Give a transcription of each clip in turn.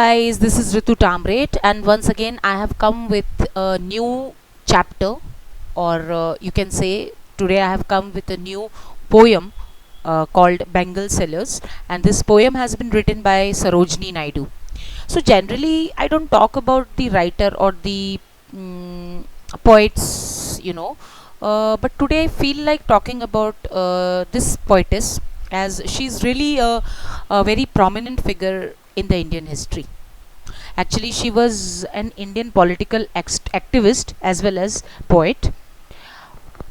Guys, this is Ritu Tamret, and once again I have come with a new chapter, or you can say today I have come with a new poem called Bengal Sellers, and this poem has been written by Sarojini Naidu. So, generally, I don't talk about the writer or the mm, poets, but today I feel like talking about this poetess, as she's really a very prominent figure in the Indian history. Actually, she was an Indian political activist as well as poet.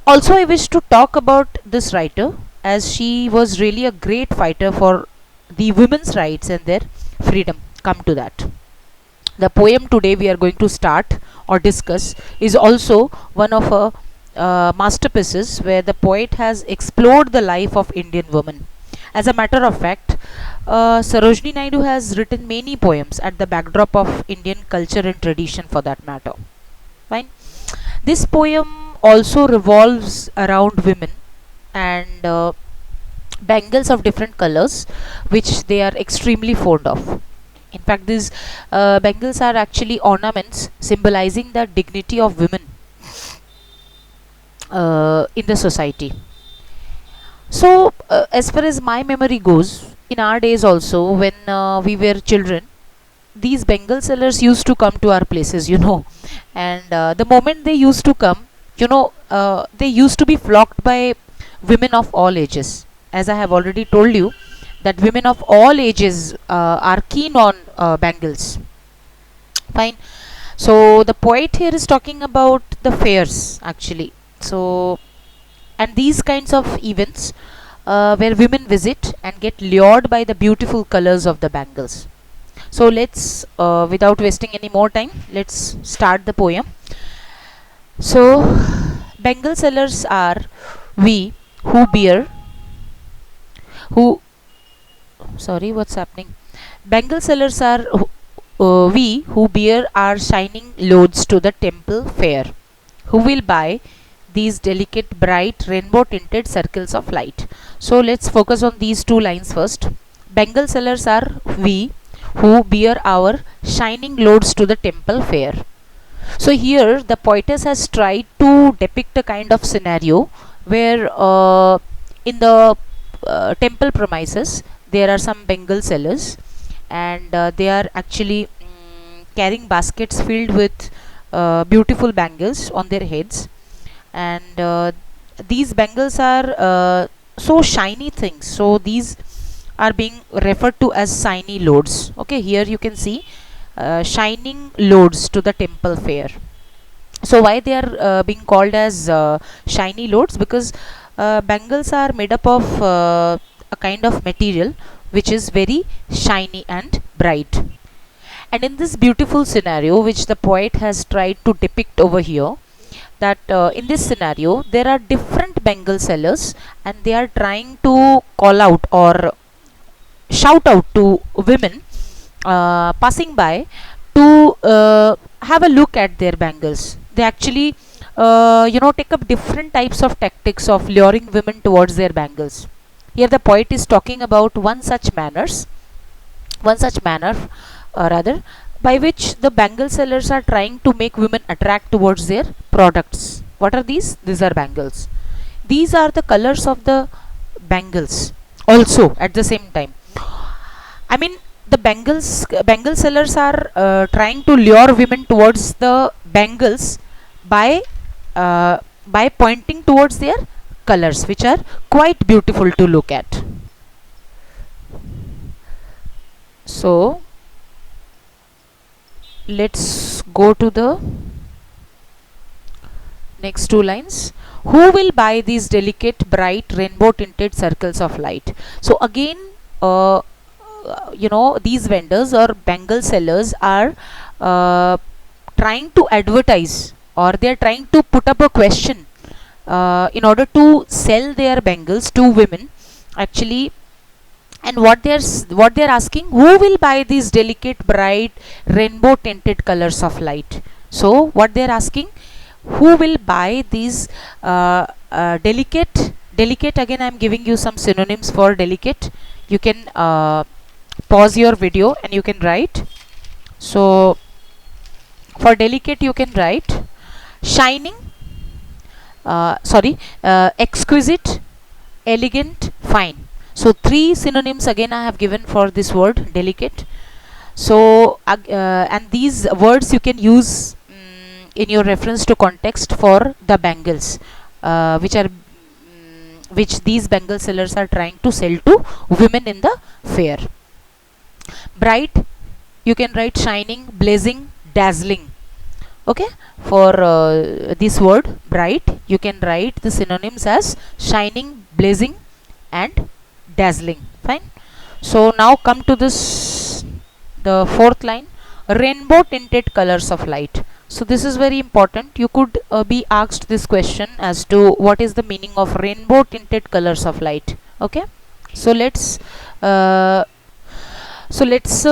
Also, I wish to talk about this writer, as she was really a great fighter for the women's rights and their freedom. Come to that. The poem today we are going to start or discuss is also one of her masterpieces, where the poet has explored the life of Indian women. As a matter of fact, Sarojini Naidu has written many poems at the backdrop of Indian culture and tradition, for that matter. Fine. This poem also revolves around women and bangles of different colors, which they are extremely fond of. In fact, these bangles are actually ornaments symbolizing the dignity of women in the society. So, as far as my memory goes, in our days also, when we were children, these Bengal sellers used to come to our places, and the moment they used to come, they used to be flocked by women of all ages. As I have already told you, that women of all ages are keen on bangles. Fine. So the poet here is talking about the fairs, actually. So, and these kinds of events where women visit and get lured by the beautiful colors of the bangles. So let's, without wasting any more time, let's start the poem. So, Bengal sellers are we who bear, who, sorry, what's happening? Bengal sellers are we who bear our shining loads to the temple fair, who will buy these delicate, bright, rainbow tinted circles of light. So let's focus on these two lines first. Bengal sellers are we who bear our shining loads to the temple fair. So here the poetess has tried to depict a kind of scenario where in the temple premises there are some Bengal sellers, and they are actually carrying baskets filled with beautiful bangles on their heads, and these bangles are so shiny things, so these are being referred to as shiny loads. Okay, here you can see shining loads to the temple fair. So why they are being called as shiny loads? Because bangles are made up of a kind of material which is very shiny and bright. And in this beautiful scenario which the poet has tried to depict over here, that in this scenario there are different Bengal sellers, and they are trying to call out or shout out to women passing by to have a look at their bangles. They actually take up different types of tactics of luring women towards their bangles. Here the poet is talking about one such manner, rather, by which the bangle sellers are trying to make women attract towards their products. What are these? These are bangles. These are the colors of the bangles also at the same time. I mean, the bangle sellers are trying to lure women towards the bangles by pointing towards their colors, which are quite beautiful to look at. So let's go to the next two lines. Who will buy these delicate, bright, rainbow tinted circles of light? So again, these vendors or bangle sellers are trying to advertise, or they are trying to put up a question in order to sell their bangles to women, actually. And what they're asking, who will buy these delicate, bright, rainbow tinted colors of light? So what they're asking, who will buy these delicate, again I'm giving you some synonyms for delicate. You can pause your video and you can write So for delicate you can write shining, exquisite, elegant, fine. So three synonyms again I have given for this word delicate. So and these words you can use in your reference to context for the bangles, which these bangle sellers are trying to sell to women in the fair. Bright, you can write shining, blazing, dazzling. Okay, for this word bright you can write the synonyms as shining, blazing and dazzling. Fine. So now come to this, the fourth line, rainbow tinted colors of light. So this is very important. You could be asked this question as to what is the meaning of rainbow tinted colors of light. Okay, so uh, let's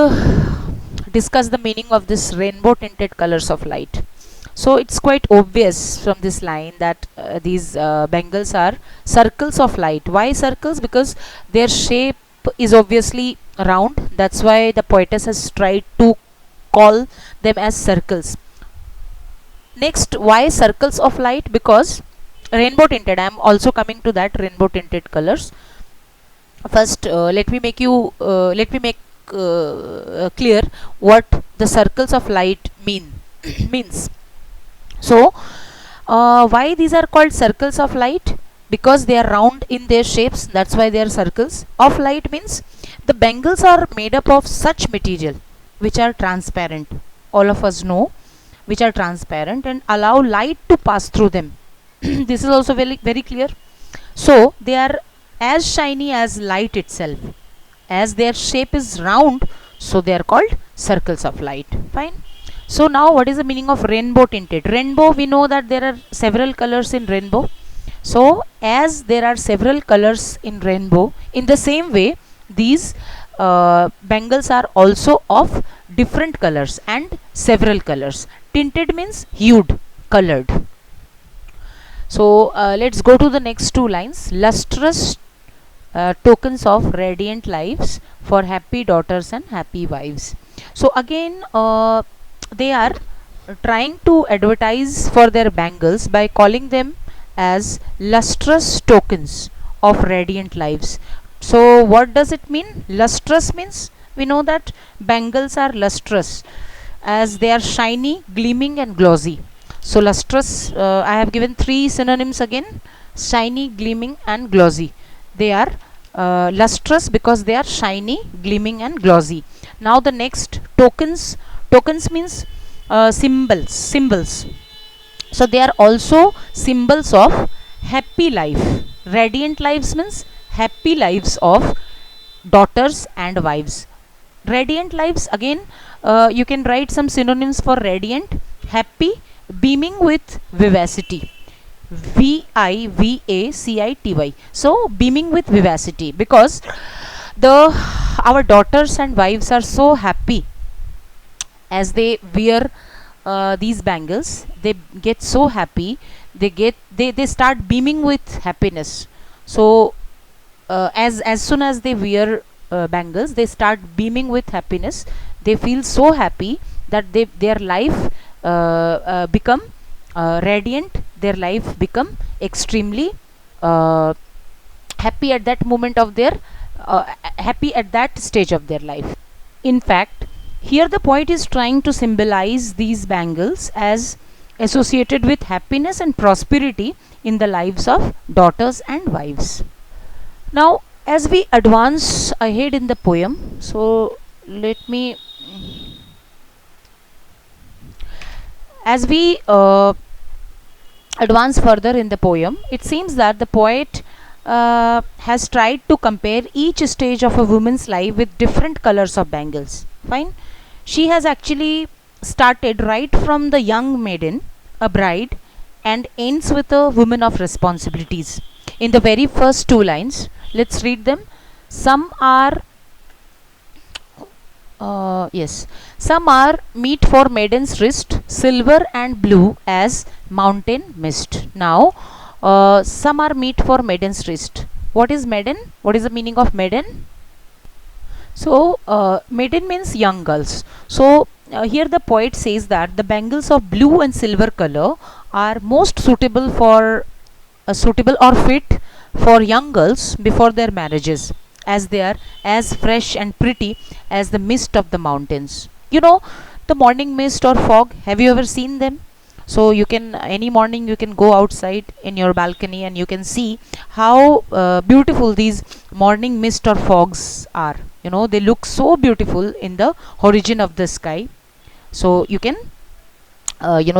discuss the meaning of this rainbow tinted colors of light. So it's quite obvious from this line that these bangles are circles of light. Why circles? Because their shape is obviously round. That's why the poetess has tried to call them as circles. Next, why circles of light? Because rainbow tinted, I am also coming to that, rainbow tinted colors. First let me make clear what the circles of light means. So why these are called circles of light? Because they are round in their shapes, that's why they are circles of light. Means the bangles are made up of such material which are transparent, all of us know, which are transparent and allow light to pass through them. This is also very very clear. So they are as shiny as light itself. As their shape is round, so they are called circles of light. Fine. So now what is the meaning of rainbow tinted? Rainbow, we know that there are several colors in rainbow. So as there are several colors in rainbow, in the same way these bangles are also of different colors and several colors. Tinted means hued, colored. So let's go to the next two lines. Lustrous tokens of radiant lives for happy daughters and happy wives. So again they are trying to advertise for their bangles by calling them as lustrous tokens of radiant lives. So what does it mean? Lustrous means, we know that bangles are lustrous as they are shiny, gleaming and glossy. So lustrous, I have given three synonyms again: shiny, gleaming and glossy. They are lustrous because they are shiny, gleaming and glossy. Now the next, tokens. Tokens means symbols. So they are also symbols of happy life. Radiant lives means happy lives of daughters and wives. Radiant lives, again you can write some synonyms for radiant: happy, beaming with vivacity. Vivacity. So beaming with vivacity, because the our daughters and wives are so happy as they wear these bangles. They get so happy, they start beaming with happiness. So as soon as they wear bangles, they start beaming with happiness. They feel so happy that their life become radiant. Their life become extremely happy at that moment of their happy at that stage of their life. In fact, here the poet is trying to symbolize these bangles as associated with happiness and prosperity in the lives of daughters and wives. Now as we advance ahead in the poem, so let me as we advance further in the poem, it seems that the poet has tried to compare each stage of a woman's life with different colors of bangles. Fine. She has actually started right from the young maiden, a bride, and ends with a woman of responsibilities. In the very first two lines, let's read them. Some are some are meet for maiden's wrist, silver and blue as mountain mist. Now, some are meet for maiden's wrist. What is maiden? What is the meaning of maiden? So, maiden means young girls. So, here the poet says that the bangles of blue and silver color are most suitable or fit for young girls before their marriages, as they are as fresh and pretty as the mist of the mountains. You know, the morning mist or fog, have you ever seen them? So you can, any morning you can go outside in your balcony and you can see how beautiful these morning mist or fogs are. You know, they look so beautiful in the horizon of the sky. So you can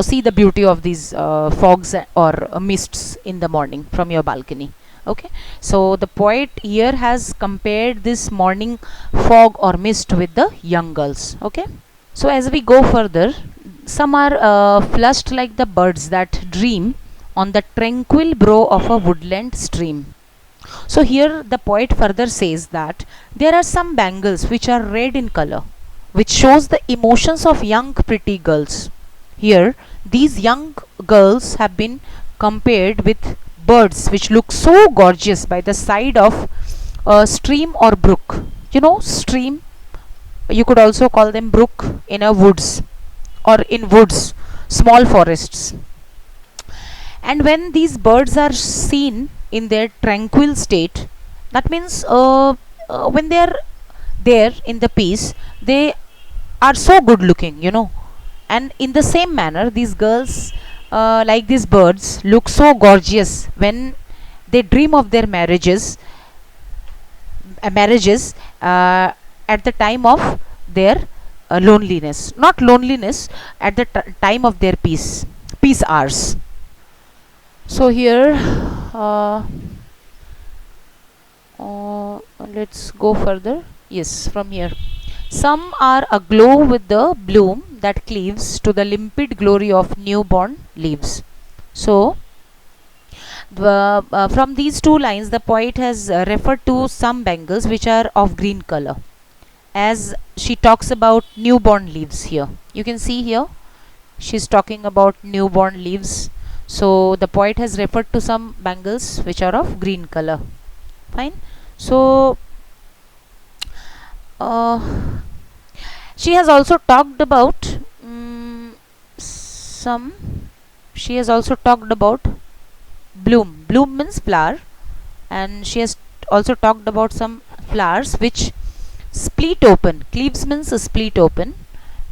see the beauty of these fogs or mists in the morning from your balcony. Okay, so the poet here has compared this morning fog or mist with the young girls. Okay, so as we go further, some are flushed like the birds that dream on the tranquil brow of a woodland stream. So here the poet further says that there are some bangles which are red in color, which shows the emotions of young pretty girls. Here these young girls have been compared with birds which look so gorgeous by the side of a stream or brook. You know, stream, you could also call them brook in a woods or in woods, small forests. And when these birds are seen in their tranquil state, that means when they are there in the peace, they are so good looking, you know. And in the same manner, these girls, like these birds, look so gorgeous when they dream of their marriages at the time of their loneliness, not loneliness, at the time of their peace hours. So here, uh, let's go further. Yes, from here. Some are aglow with the bloom that cleaves to the limpid glory of newborn leaves. So, from these two lines, the poet has referred to some bangles which are of green color, as she talks about newborn leaves here. You can see here, she's talking about newborn leaves. So, the poet has referred to some bangles which are of green color. Fine. So, uh, she has also talked about some she has also talked about bloom means flower, and she has also talked about some flowers which split open. Cleaves means a split open,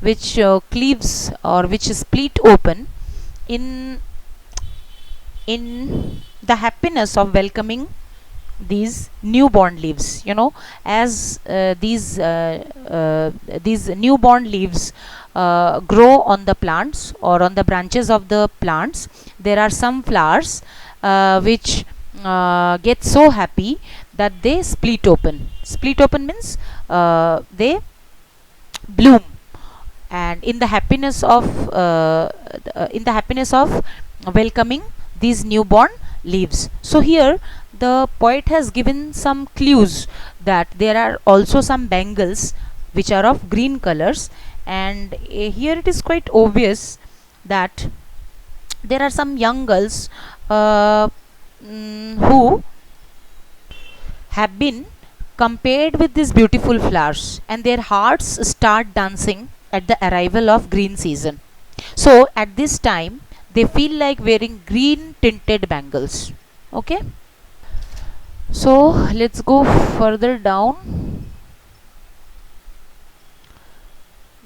which cleaves or which split open in the happiness of welcoming these newborn leaves. You know, as these newborn leaves grow on the plants or on the branches of the plants, there are some flowers which get so happy that they split open means they bloom, and in the happiness of welcoming these newborn leaves. So here the poet has given some clues that there are also some bangles which are of green colors, and here it is quite obvious that there are some young girls who have been compared with these beautiful flowers, and their hearts start dancing at the arrival of green season. So at this time they feel like wearing green tinted bangles. Okay, so let's go further down.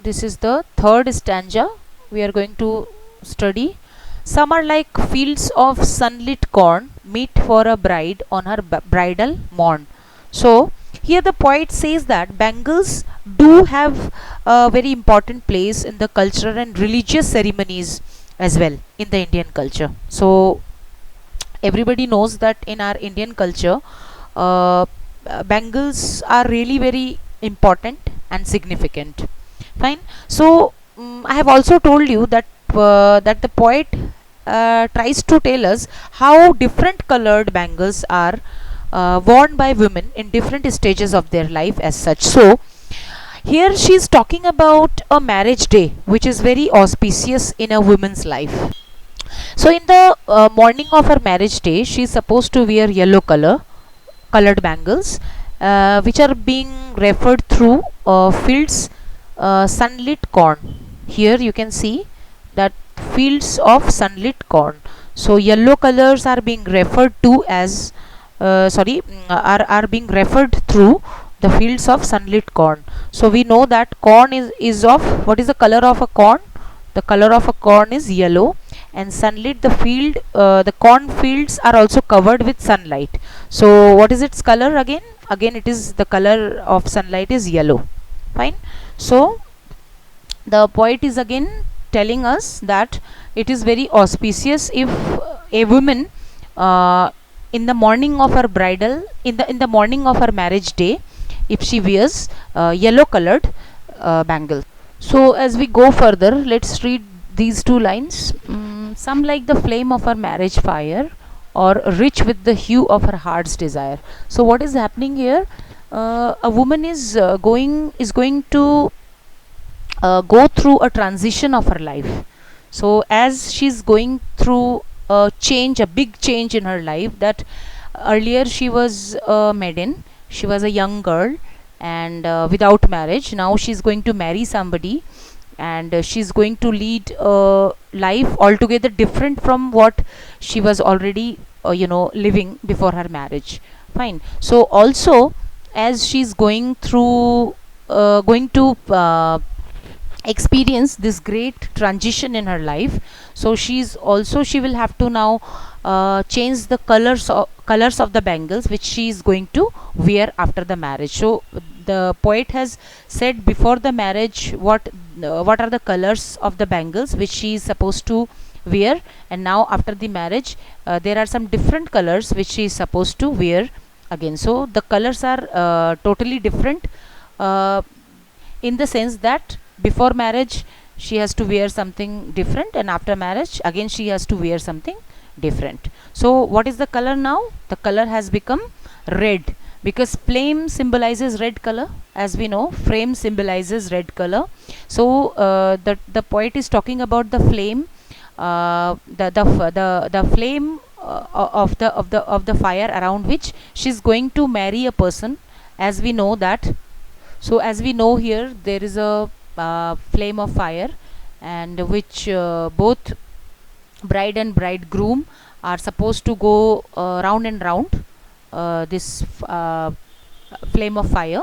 This is the third stanza we are going to study. Some are like fields of sunlit corn, meet for a bride on her bridal morn. So here the poet says that bangles do have a very important place in the cultural and religious ceremonies as well in the Indian culture. So everybody knows that in our Indian culture, bangles are really very important and significant. Fine. So I have also told you that the poet tries to tell us how different colored bangles are worn by women in different stages of their life as such. So here she is talking about a marriage day which is very auspicious in a woman's life. So in the morning of her marriage day, she is supposed to wear yellow colored bangles, which are being referred through fields sunlit corn. here you can see that fields of sunlit corn. So yellow colors are being referred to as are being referred through the fields of sunlit corn. So we know that corn is of, what is the color of a corn? The color of a corn is yellow, and sunlit, the field, the corn fields are also covered with sunlight. So what is its color again? Again it is, the color of sunlight is yellow. Fine. So the poet is again telling us that it is very auspicious if a woman, uh, in the morning of her bridal, in the morning of her marriage day, if she wears yellow colored bangles. So as we go further, let's read these two lines. Some like the flame of her marriage fire, or rich with the hue of her heart's desire. So what is happening here? A woman is going to go through a transition of her life. So as she's going through a change, a big change in her life, that earlier she was a maiden, she was a young girl, and without marriage. Now she's going to marry somebody, and she's going to lead a life altogether different from what she was already living before her marriage. Fine. So also, as she's going through going to experience this great transition in her life, so she will have to now change the colors of the bangles which she is going to wear after the marriage. So the poet has said before the marriage what are the colors of the bangles which she is supposed to wear, and now after the marriage there are some different colors which she is supposed to wear again. So the colors are totally different, uh, in the sense that before marriage she has to wear something different, and after marriage again she has to wear something different. So what is the color now? The color has become red, because flame symbolizes red color. As we know, flame symbolizes red color. So the poet is talking about the flame, the flame of the fire around which she's going to marry a person. As we know that, so as we know here, there is a flame of fire, and which both bride and bridegroom are supposed to go round and round this flame of fire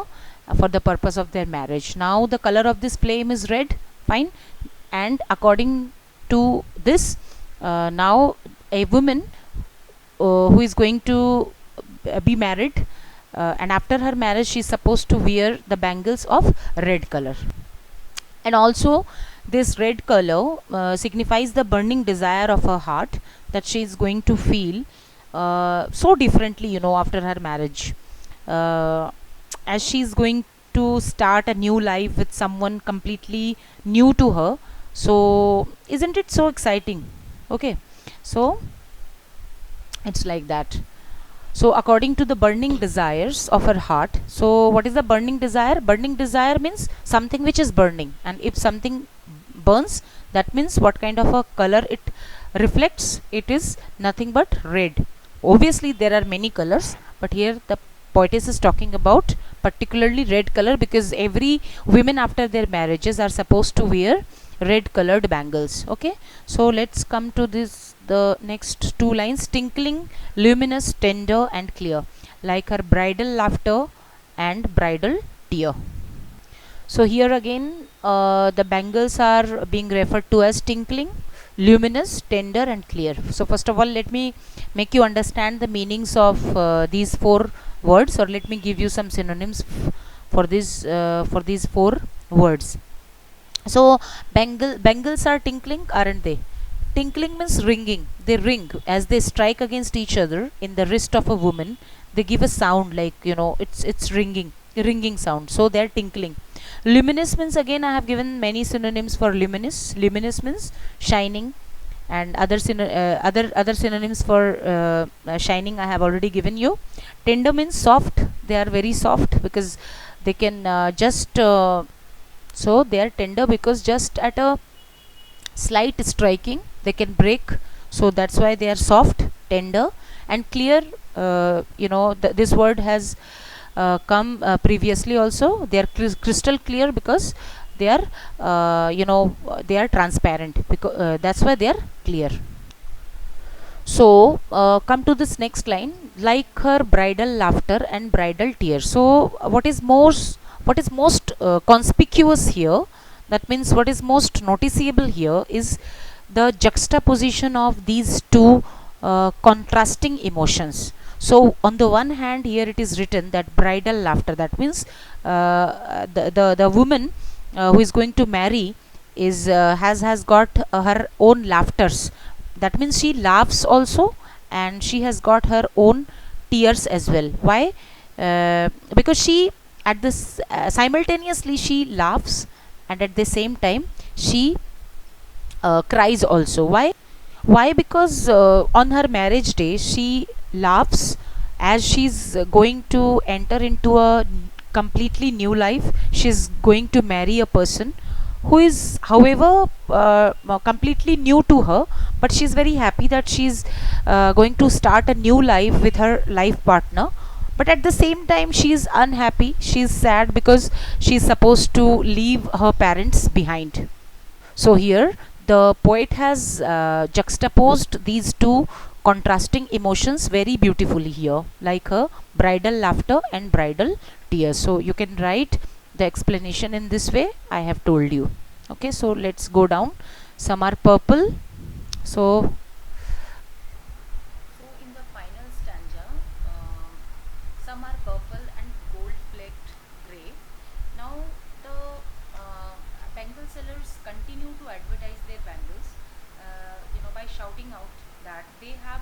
for the purpose of their marriage. Now the color of this flame is red. Fine. And according to this, now a woman who is going to be married, and after her marriage she is supposed to wear the bangles of red color. And also this red color signifies the burning desire of her heart, that she is going to feel so differently, after her marriage, uh, as she is going to start a new life with someone completely new to her. So isn't it so exciting? Okay. So it's like that. So according to the burning desires of her heart, so what is the burning desire? Burning desire means something which is burning, and if something burns, that means what kind of a color it reflects? It is nothing but red. Obviously there are many colors, but here the poetess is talking about particularly red color, because every women after their marriages are supposed to wear red colored bangles. Okay. So let's come to this, the next two lines. Tinkling, luminous, tender and clear, like her bridal laughter and bridal tear. So here again the bangles are being referred to as tinkling, luminous, tender and clear. So first of all, let me make you understand the meanings of these four words, or let me give you some synonyms for these four words. So bangles are tinkling, aren't they? Tinkling means ringing. They ring as they strike against each other in the wrist of a woman. They give a sound like, it's ringing sound. So they're tinkling. Luminous means, again I have given many synonyms for luminous. Luminous means shining, and other synonyms for shining I have already given you. Tender means soft. They are very soft because they can so they are tender because just at a slight striking they can break. So that's why they are soft, tender and clear. This word has come previously also. They are crystal clear because they are they are transparent, because that's why they are clear. So come to this next line, like her bridal laughter and bridal tears. So what is most conspicuous here, that means what is most noticeable here is the juxtaposition of these two contrasting emotions. So on the one hand, here it is written that bridal laughter, that means the woman who is going to marry is has got her own laughters. That means she laughs also, and she has got her own tears as well. Why? Because she at this simultaneously she laughs, and at the same time she cries also. Why? Because on her marriage day she laughs as she's going to enter into a completely new life. She's going to marry a person who is, however, completely new to her, but she's very happy that she's going to start a new life with her life partner. But at the same time she is unhappy, she's sad, because she's supposed to leave her parents behind. So here the poet has juxtaposed these two contrasting emotions very beautifully here, like a bridal laughter and bridal tears. So you can write the explanation in this way I have told you. Okay, so let's go down. Some are purple. So in the final stanza, um, some are purple and gold flecked gray. Now the bangle sellers continue to advertise their bangles, by shouting out that they have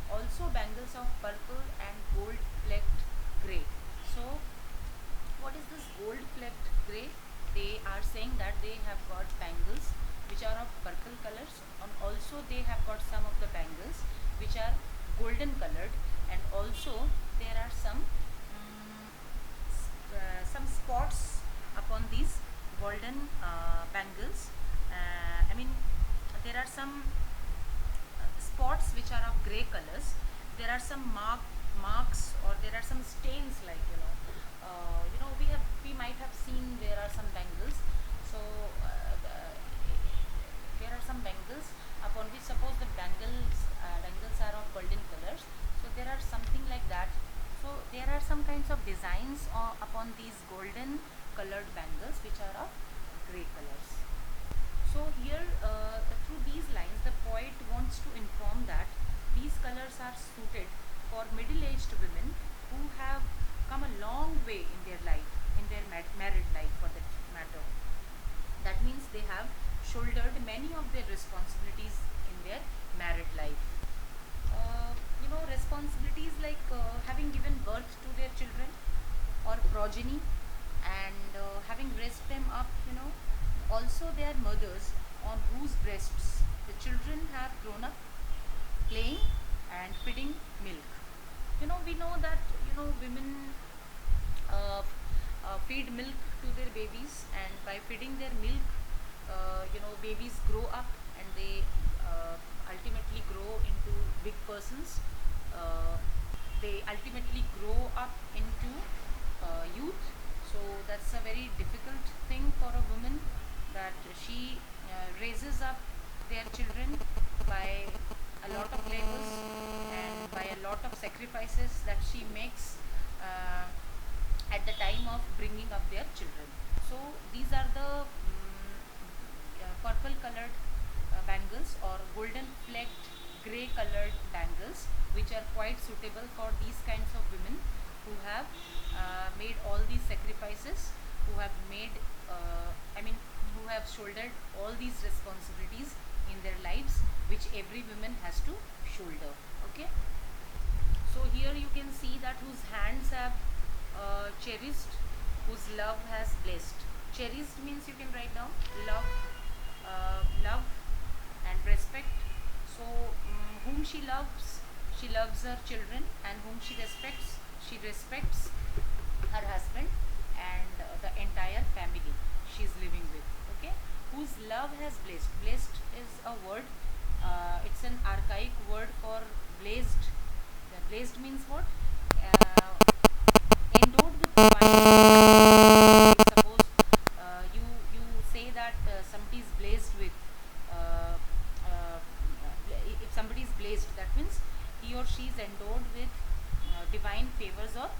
also bangles of purple and gold flecked gray. So what is this gold flecked gray? They are saying that they have got bangles which are of purple colors, and also they have got some of the bangles which are golden colored, and also there are some spots upon these golden bangles. I mean, there are some spots which are of gray colors. There are some marks, or there are some stains, like we might have seen there are some bangles. So there are some bangles upon which, suppose the bangles are of golden colors, so there are something like that. So there are some kinds of designs upon these golden colored bangles which are of gray colors. So here, through these lines, the poet wants to inform that these colors are suited for middle-aged women who have come a long way in their life, in their married life for that matter. That means they have shouldered many of their responsibilities in their married life. Responsibilities like having given birth to their children or progeny, and having raised them up, also their mothers on whose breasts the children have grown up playing and feeding milk. We know that women feed milk to their babies, and by feeding their milk, babies grow up, and they ultimately grow into big persons. They ultimately grow up into youth. So that's a very difficult thing for a woman, that she raises up their children by a lot of labors and by a lot of sacrifices that she makes at the time of bringing up their children. So these are the purple colored bangles, or golden flecked grey colored bangles, which are quite suitable for these kinds of women who have made all these sacrifices, who have made who have shouldered all these responsibilities in their lives, which every woman has to shoulder. Okay, so here you can see that whose hands have cherished, whose love has blessed. Cherished means, you can write down, love and respect. So whom she loves her children, and whom she respects her husband and the entire family she is living with. Okay, whose love has blessed. Blessed is a word, it's an archaic word for blazed. The blazed means what? Endowed with divine. Suppose you she is endowed with divine favors or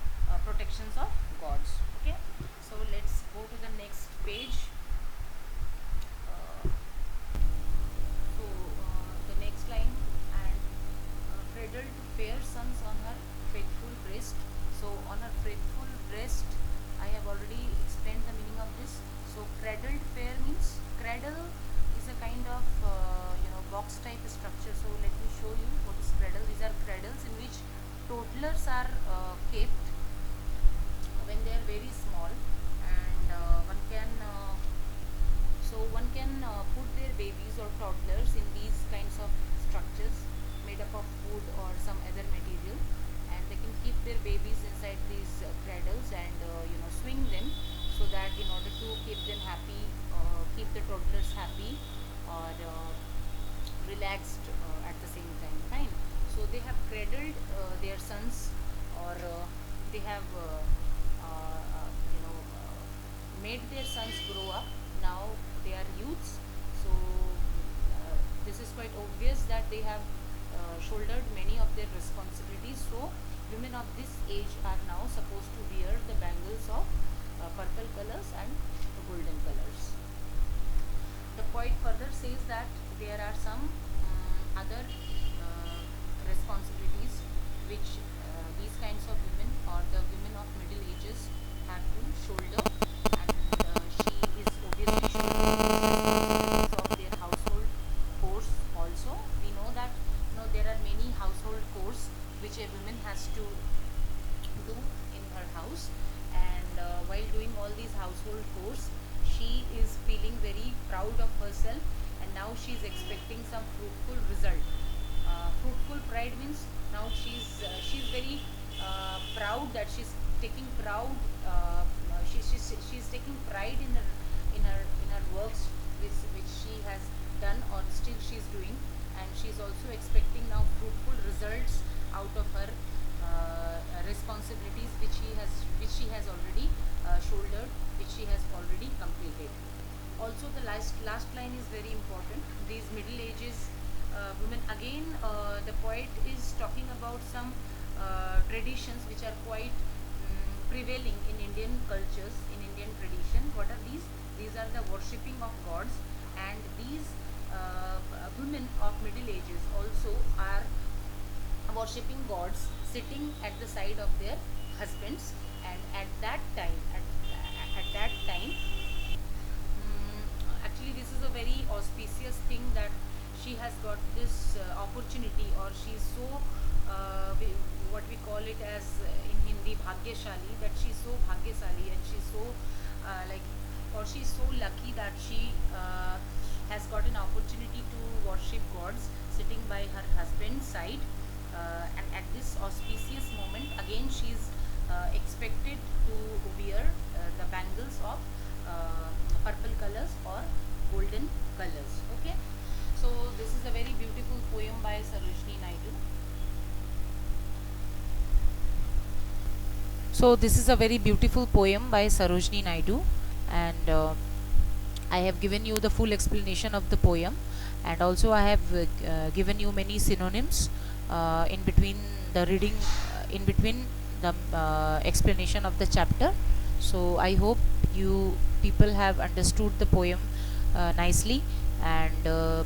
protections of gods. Okay, so let's go to the next page. uh, the next line, and cradled fair sons on her faithful breast. So on her faithful breast, I have already explained the meaning of this. So cradled fair means, cradle is a kind of box type structure. So let me show you what is cradle. These are cradles in which toddlers are kept when they are very small, and one can put their babies or toddlers in these kinds of structures made up of wood or some other material, and they can keep their babies inside these cradles and swing them, so that in order to keep them happy, keep the toddlers happy or relaxed at the same time. Fine. So they have cradled their sons, or they have made their sons grow up. Now they are youths. So this is quite obvious that they have shouldered many of their responsibilities. So women of this age are now supposed to wear the bangles of purple colors and golden colors. The poet further says that there are some other responsibilities which these kinds of women, or the women of middle ages, have to shoulder, and she is obviously shouldering these responsibilities of their household chores also. We know that there are many household chores which a woman has to do in her house, and while doing all these household chores, she is feeling very proud of herself, and now she is expecting some fruitful result. Fruitful pride means now she's very proud, that she's taking proud. She's taking pride in her works which she has done or still she's doing, and she's also expecting now fruitful results out of her responsibilities which she has already shouldered, which she has already completed. Also, the last line is very important. These middle ages women, again the poet is talking about some traditions which are quite prevailing in Indian cultures, in Indian tradition. What are these? These are the worshipping of gods, and these women of middle ages also are worshipping gods sitting at the side of their husbands, and at that time actually this is a very auspicious thing that she has got this opportunity, or she is so what we call it as in Hindi bhagyashali, that she is so bhagyasali, and she is so she is so lucky that she has got an opportunity to worship gods sitting by her husband's side, and at this auspicious moment again she is expected to wear the bangles of purple colors or golden colors. Okay, so this is a very beautiful poem by Sarojini Naidu. So this is a very beautiful poem by Sarojini Naidu, and I have given you the full explanation of the poem, and also I have given you many synonyms in between the reading, in between the explanation of the chapter. So I hope you people have understood the poem nicely, and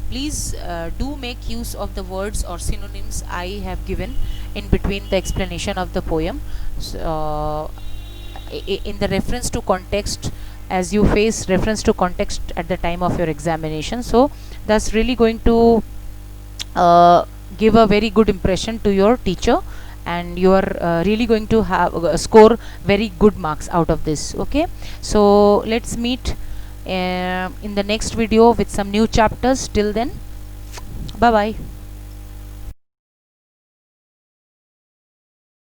please do make use of the words or synonyms I have given in between the explanation of the poem. So, in the reference to context, as you face reference to context at the time of your examination, so that's really going to give a very good impression to your teacher, and you are really going to have score very good marks out of this. Okay, so let's meet in the next video with some new chapters. Till then, bye bye.